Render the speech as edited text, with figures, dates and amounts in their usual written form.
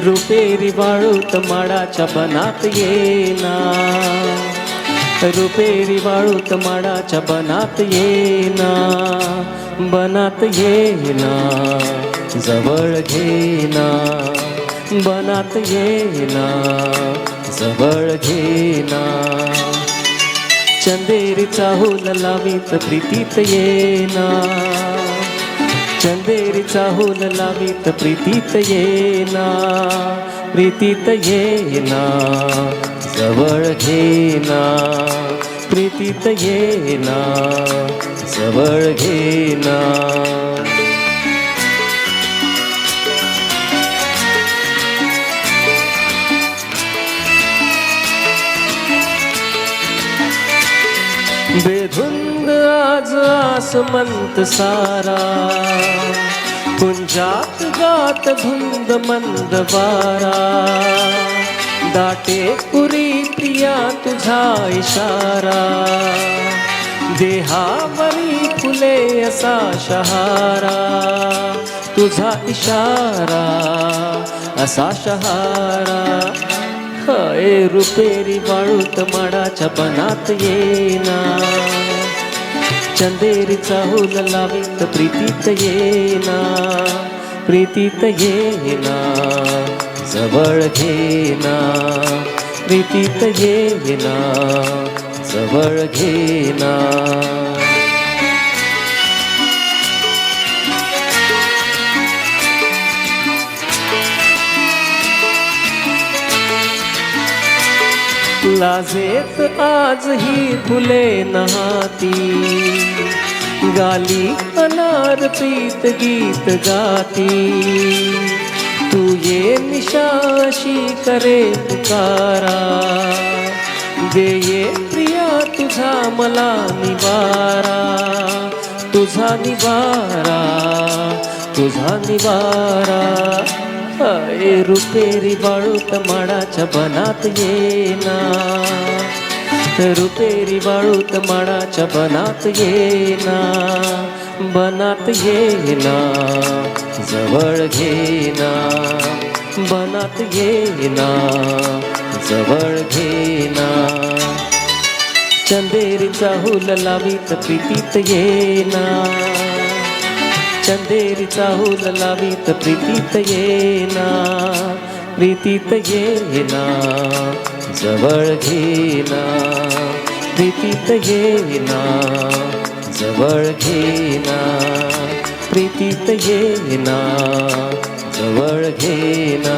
रुपेरी वाळूत माडाच्या बनात येना, रुपेरी वाळूत माडाच्या बनात येना, बनात येना जवळ घेना, बनात येना जवळ घेना. चंदेरीचा हुल लावीत प्रीतीत येना, चंदेरीचा हुल लावीत प्रीतीत येना, प्रीतीत येना जवळ घेना, प्रीतीत येना जवळ घेना. बेधुंद आज आसमंत सारा, कुंजात गात धुंद मंद वारा, दाटे पुरी प्रिया तुझा इशारा, देहावरी फुले असा शहारा, तुझा इशारा असा शहारा. हाय रुपेरी वाळूत माडाच्या बनात येना, चंदेरीचा हुल लावीत प्रीतीत येना, प्रीतीत येना जवळ घेना, प्रीतीत येना जवळ घेना. लाजेत आज ही फुले नहाती, गाली अनार प्रीत गीत गाती, तू ये निशाशी करे पुकारा, दे ये प्रिया तुझा मला निवारा, तुझा निवारा, तुझा निवारा. हाय रुपेरी वाळूत माडाच्या बनात येना, रुपेरी वाळूत माडाच्या बनात येना, बनात येना जवळ घेना, बनात येना जवळ घेना. चंदेरीचा हुल लावीत प्रीतीत येना, चंदेरीचा हुल लावीत प्रीतीत येना, प्रीतीत येना जवळ घेना, प्रीतीत येना जवळ घेना, प्रीतीत येना जवळ घेना.